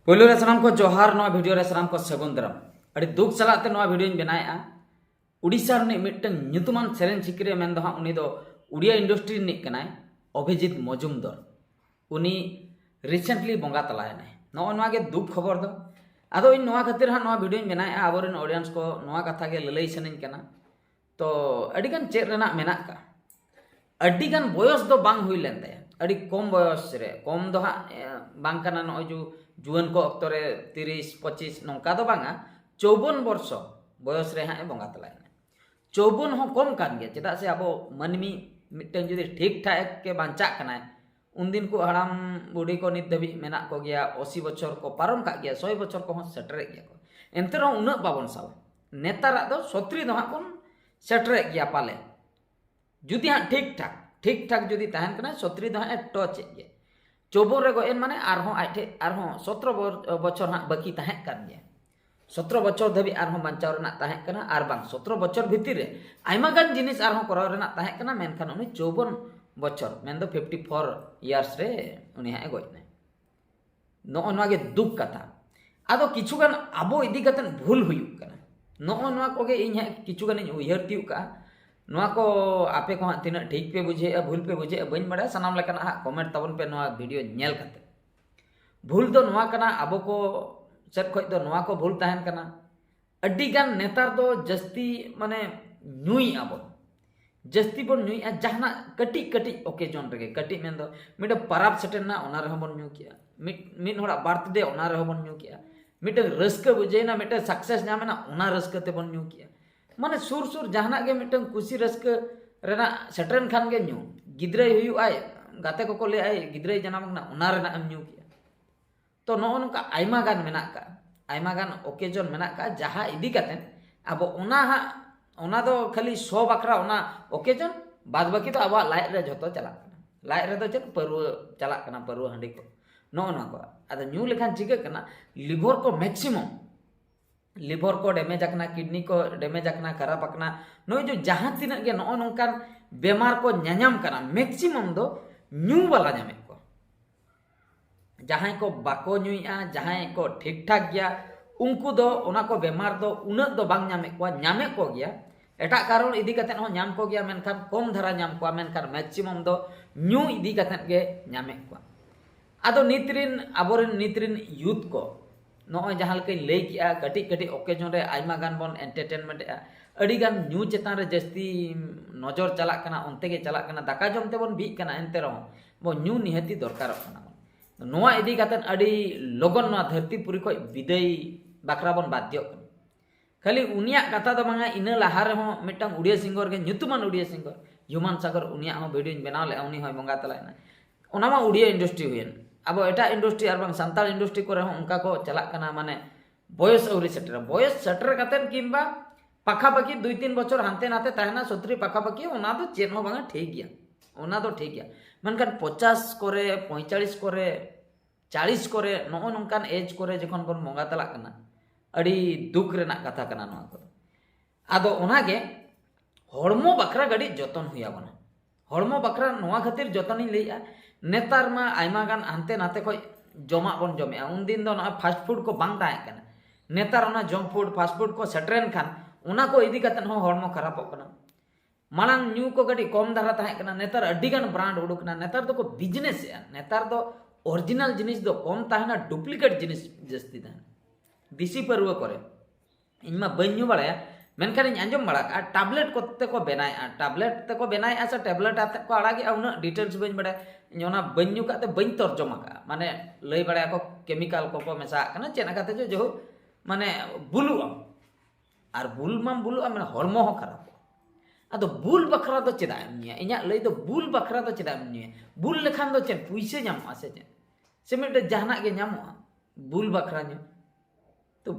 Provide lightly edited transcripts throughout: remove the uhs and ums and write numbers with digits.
पहले रे सानाम को जोहार नवा वीडियो रे सानाम को सगुन दाराम अड़ी दुख सलाते नवा वीडियो बनाया उड़ीसा रे मिटन ᱧᱩᱛᱩᱢᱟᱱ सेरेन सिकरिया मेन दो उनी दो उड़िया इंडस्ट्री रिनिक कनाय अभिजीत मजुमदार उनी रिसेंटली बंगा तलायने नवा नवा के दुख खबर दो आदो इन नवा खातिर हा नवा वीडियो बनाया आबोरेन ऑडियंस को नवा कथा के ललई सनइन कना तो अडिगन चेक रेना मेना का अडिगन बयस दो बांग हुई लेन दे अड़ी कम बयस रे कम दो हा बांग कना न जो जुआन को अक्तो रे 30-25 नौका दो बांगा 54 वर्ष बयस रे हाँ बंगा तलायने 54 हो कम कान गया चेदा से अब मनमी मिटन जुदी ठीक ठाक के बांचा कनाय उन दिन को हड़ाम बुढ़ी को नित दबी मेना को गया 80 बछर को पारम का गया 100 बछर को सेटरे गया को एंते रहो उन बाबन सावा नेतारा दो 70 दो हाँ कोन सेटरे गया पाले जुदी हाँ ठीक ठाक जुदी तहन कना 70 दो हाँ टच गया 54 रे गोएन माने आरहों आठे आरहों 17 बछर हाँ बाकी तहन कर गया 17 बछर धबी आरहों बांचाव रेना तहन कना आर बांग 17 बछर भितिर रे आइमा गान जिनिस आरहों कराव रेना तहन कना मेनखान उनी 54 बछर मेन दो 54 इयर्स रे उनी हाँ गोयने नो नवा गे दुख कथा आदो किछुगान आबो इदी कतन भूल हुयुक कना नो नवा कोगे इन हाँ किछुगान इन उयहर तियु का नवा को आपे को हाँ तीना ठीक पे बुझे भूल पे बुझे बइन बड़ा सनाम लेकना हाँ कमेंट तबन पे नवा वीडियो नेल कते भूल दो नवा कना आबो को सेट खोज दो नवा को भूल तहन कना अड्डी गान नेतार दो जस्ती माने नुई आबो जस्ती बन नुई आ जहाना कटी कटी ओकेजन रगे कटी मेन दो मिड पराब सेटना ओना रह बन न्यू किया मिड होड़ा बर्थडे ओना रह बन न्यू किया मिड रस्क बुझेना मिड सक्सेस नामेना ओना रस्क ते बन न्यू किया माने सुर सुर जहाना के मिटन खुशी रस्क रेना सेटरन खान के न्यू गिद्रे हुयु आय गाते को ले आय गिद्रे जनाम ना ओना रेना एम न्यू किया तो नो नका आइमा गान मेना का आइमा गान ओकेजन मेना का जहां इदी कातेन अब ओना दो खाली 100 बकरा ओना ओकेजन बाद बाकी तो अब लाइ रे जतो चला लाइ रे दो चेक परु चला कना परु हंडी को नो ना को अद न्यू लेखान चिका कना लिवर को मैक्सिमम लिवर को डैमेज आकना किडनी को डैमेज आकना खराब आकना नो जो जहां तिना के नो नोंकान बेमार को न्यायाम कना मैक्सिमम दो न्यू वाला न्यामे को जहां को बाको न्यूया जहां को ठीक ठाक गया उनको दो ओना को बेमार दो उन दो बांग न्यामे को गया एटा कारण इदी कतेन हो न्याम को गया मेनखान कम धारा न्याम को मेनखान मैक्सिमम दो न्यू इदी कतेन के न्यामे को आदो नित्रिन आबोरेन नित्रिन यूथ को नो जहां लके लई किया कटी कटी ओकेजन रे आइमा गान बन एंटरटेनमेंट अड़ी गान न्यू चेतान रे जस्ती नजर चला कना ओनते के चला कना दाका जमते बन बी कना एनते रहो बो न्यू निहती दरकार कना नोआ इदी कतेन अड़ी लगन ना धरतीपुरी को विदाई बाकरा बन बाध्य खाली उनिया कथा दो मांगा इन लहा रे हो मिटन उड़िया सिंगर के ᱧᱩᱛᱩᱢᱟᱱ उड़िया सिंगर ह्यूमन सागर उनिया हो वीडियो बनाव ले उनी हो बंगा तलायना ओना मा उड़िया इंडस्ट्री हुयन अब एटा इंडस्ट्री और बांग संताल इंडस्ट्री को रहो उनका को चला कना माने बयस औरी सेटर कतेन किंबा पाखापाखी 2-3 बछर हानते नाते तहना 70 पाखापाखी ओना दो चेन हो बांगा ठीक गया ओना दो ठीक गया मनखान 50 करे 45 करे 40 करे नो नोंकान एज करे जखन बन बंगा तला कना अड़ी दुख रेना कथा कना नवा को आदो ओनागे हड़मो बकरा गड़ी जतन हुया बना हड़मो बकरा नवा खातिर जतन लैया नेतार मा आइमा गान हानते नाते को जमा बन जमे उन दिन दो ना फास्ट फूड को बांग ताहे कना नेतार ओना जंक फूड फास्ट फूड को सेटरेन खान ओना को इदी कतन हो हड़मो खराब कना मालांग न्यू को गड़ी कम धारा ताहे कना नेतार अड्डी गान ब्रांड उडुकना नेतार दो को बिजनेस या नेतार दो ओरिजिनल जिनिस दो कम ताहेना डुप्लीकेट जिनिस जस्ती ताहे दिसी परवा करे इनमा बन्यु बड़ाया मेनखान इन आंजम बड़ा का टैबलेट कोते को बनाया टैबलेट ते को बनाया से टैबलेट आते को आड़ागे उना डिटेल्स बन बड़ा ओना बन्यु काते बन तर्जमा का माने लई बड़ा को केमिकल को मेसा कना चेना काते जो माने बुलु और बुल माम बुलु माने हरमो हो खराब आदो बुल बखरा दो चेदा निया इnya लई दो बुल बखरा दो चेदा निया बुल लेखान दो चेन पुइसे ᱧᱟᱢᱚᱜᱼᱟ से मिट जहाना के ᱧᱟᱢᱚᱜᱼᱟ बुल बखरा ᱧ तो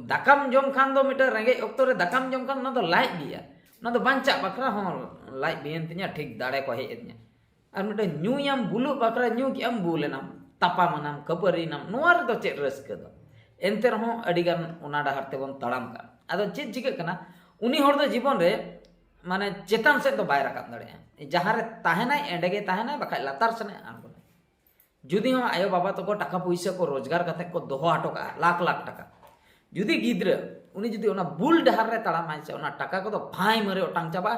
दाकाम जम खान दो मिटर रेंगे ओक्तो रे दाकाम जम खान ना दो लाई बिया ना दो बांचा बखरा हो लाई बियन तिnya ठीक दाड़े को हेज nya और मिट न्यू याम बुलु बखरा न्यू कि am बुलेनाम तापा मनाम कपरी नाम नोर दो चेत रस्क दो एनते रहो अडिगान ओना डाहर ते बन तड़ाम का आदो चेत चिके कना उनी हर दो जीवन रे माने चेतन से तो बाय राकाब दड़े जहां रे ताहेनाय एंडेगे ताहेनाय बखा लातार सने आंगो जुदी हम आयो बाबा तक टाका पैसा को रोजगार करते को दोहो हटो का लाख लाख टाका जुदी गिद्र उनी जुदी ओना बुल डहार रे ताड़ामाय से ओना टाका को तो भाई मरे ओटांग चाबा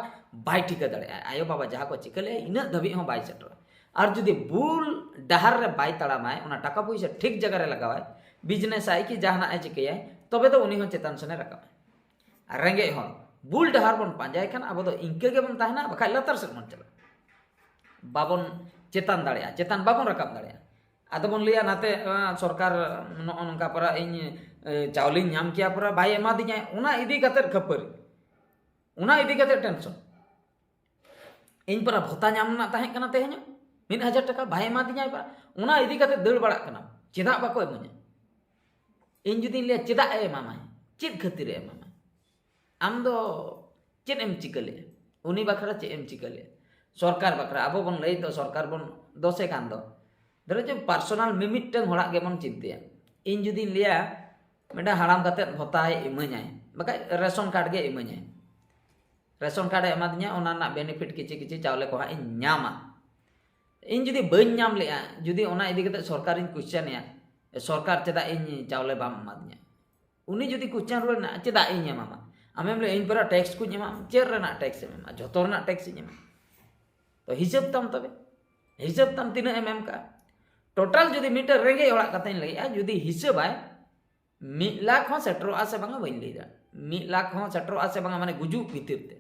बाय ठिका दड़े आयो बाबा जहाँ को चिकले इना धबी हो बाय सेटर और जुदी बुल डहार रे बाय ताड़ामाय ओना टाका पैसा ठीक जगह रे लगावाय बिजनेस आय कि जहाना आय चिकयाय तबे तो उनी हो चेतन सने रकाबाय रेंगे हो बुल डहार बन पांजाय खान अब तो इंके के बन ताहना बखाय लतार से मन चला बाबन चेतन दाड़े चेतन बाबन रकाब दाड़े आदो बन लिया नाते सरकार नोनका परा इन चावली नाम किया परा बाय एमा दिया उना इदी कते खपरी उना इदी कते टेंशन इन परा भत्ता नाम ना ताहे कना तेहनो 1000 टाका बाय एमा दिया परा उना इदी कते दड़ बड़ा कना चेदा बाको एमने इन जुदी लिया चेदा एमामाय चेद खातिर एमामाय आम दो चेद एम चिकले उनी बखरा चेद एम चिकले सरकार बखरा अब बन लई तो सरकार बन दोसे कान दो धरो जो पर्सनल मिमिटन होड़ा के बन चिंते इन जुदी लिया मेडा हराम कते भत्ताय इमाኛय बका रेशन कार्ड गे इमाኛय रेशन कार्ड एमा दिया ओना ना बेनिफिट किछि किछि चावले को इन न्यामा इन जुदी बन न्याम लेया जुदी ओना इदी कते सरकार इन क्वेश्चन या सरकार चेदा इन चावले बाम मा दिया उनी जुदी क्वेश्चन रो ना चेदा इन न्यामा आमेम ले इन पर टैक्स को न्यामा चेर रेना टैक्स एमा जतो रेना टैक्स न्यामा तो हिसाब तम तबे हिसाब तम तिना एमएम का टोटल जुदी मीटर रेंगे होड़ा कते लइया जुदी हिसाब आय 1 लाख हो सेटरो आसे बांगा बइन लेदा 1 लाख हो सेटरो आसे बांगा माने गुजु भीतर ते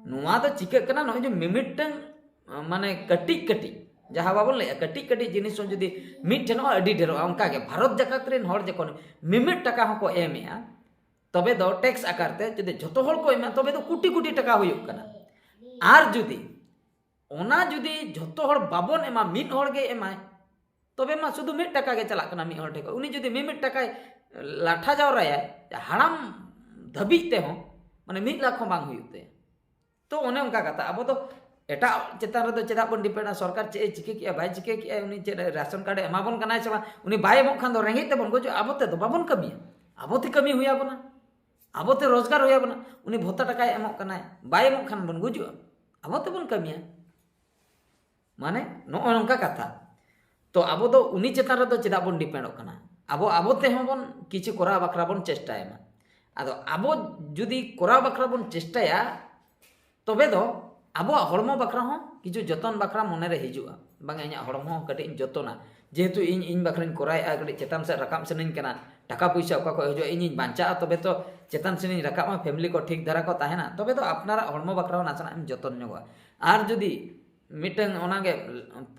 नुआ तो चिके कना न जो मिमिटन माने कटी कटी जहां बाबन ले कटी कटी जिनिस जुदी मिट ठेनो अडी ढेरो अंका के भारत जगत रेन हर जकोन मिमिट टाका हो को एमेया तबे दो टैक्स आकारते जुदी जतो हर को एमे तबे तो कोटी कोटी टाका हुयुक कना आर जुदी ओना जुदी जतो हर बाबन एमा मिट हर गे एमाय तबे मा शुद्ध 1 टाका के चला कना मी हर ठेको उनी जुदी 1 टाका लाठा जावराया हाड़ाम धबी ते हो माने 1 लाख हो बांग हुयुते तो ओने उनका कथा अब तो एटा चेतान रे चेदा बन डिपेंड सरकार चे चिके किया बाय चिके किया उनी चे राशन कार्ड एमा बन कनाय से उनी बाय एमो खान दो रेंगे ते बन गो जो आबोते तो बाबन कमी आबोते कमी हुया बना आबोते रोजगार हुया बना उनी भत्ता टाका एमो कनाय बाय एमो खान बन गुजु आबोते बन कमिया माने नो उनका कथा तो अब तो उनी चेतान रे चेदा बन डिपेंड कना अब आबोते हम बन किछि कोरा बकरा बन चेष्टायमा आदो अब जुदी कोरा बकरा बन चेष्टाया तबे दो अब हड़मो बकरा हो किछु जतन बकरा मने रे हिजुआ बांगा इना हड़मो कटे जतना जेहेतु इन बकरा कोराय कटे चेतान से रकाम सेनिन कना टाका पैसा ओका को हिजुआ इन बांचा तबे तो चेतान सेनिन रकामा फैमिली को ठीक धरा को ताहेना तबे तो अपनारा हड़मो बकरा नासना एम जतन न्योगा आर जुदी मिटन ओनागे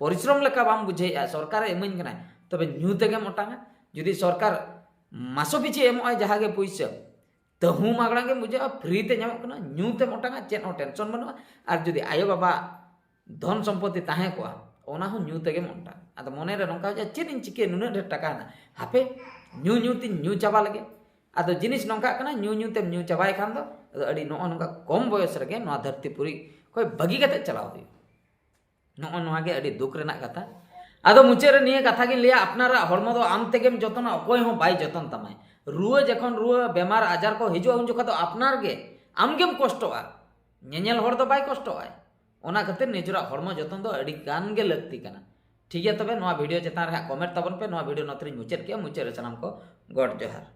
परिश्रम लेका बाम बुझे सरकार एमन कना तबे न्यू तेगे मोटांगा जुदी सरकार मासो पिछे एमो जहां गे पैसा तो हूँ मागड़ा के मुझे फ्री ते नामक कना न्यू ते मोटांगा चेन हो टेंशन बनुआ आर जुदी आयो बाबा धन सम्पत्ति ताहे को ओना हो न्यू तेगे मोटा आद मने रे नोका चेन इन चिके नुना ढेर टाका ना हापे न्यू न्यू ती न्यू चाबा लगे आद जिनिस नोका कना न्यू न्यू ते न्यू चाबाय खान दो अडी नो नोका कम बयस रगे नो धरती पुरी कोई बगी कते चलाव हुई नो नोगे अडी दुख रेना कथा आदो मुचे रे निये कथा गिन लिया अपनारा हड़मो दो आम तेगेम जतन अकोय हो बाय जतन तमाय रुआ जखन रुआ बेमार आजार को हिजुआ उन जखा तो अपनार गे आमगेम कष्टोआ नेनेल हर दो बाय कष्टोआ ओना खातिर निजरा हड़मो जतन दो अडी गान गे लगती कना ठीक है तबे नोआ वीडियो चेतान रे कमेंट तबन पे नोआ वीडियो नतरी मुचेत के मुचे रे सनाम को गॉड जोहार।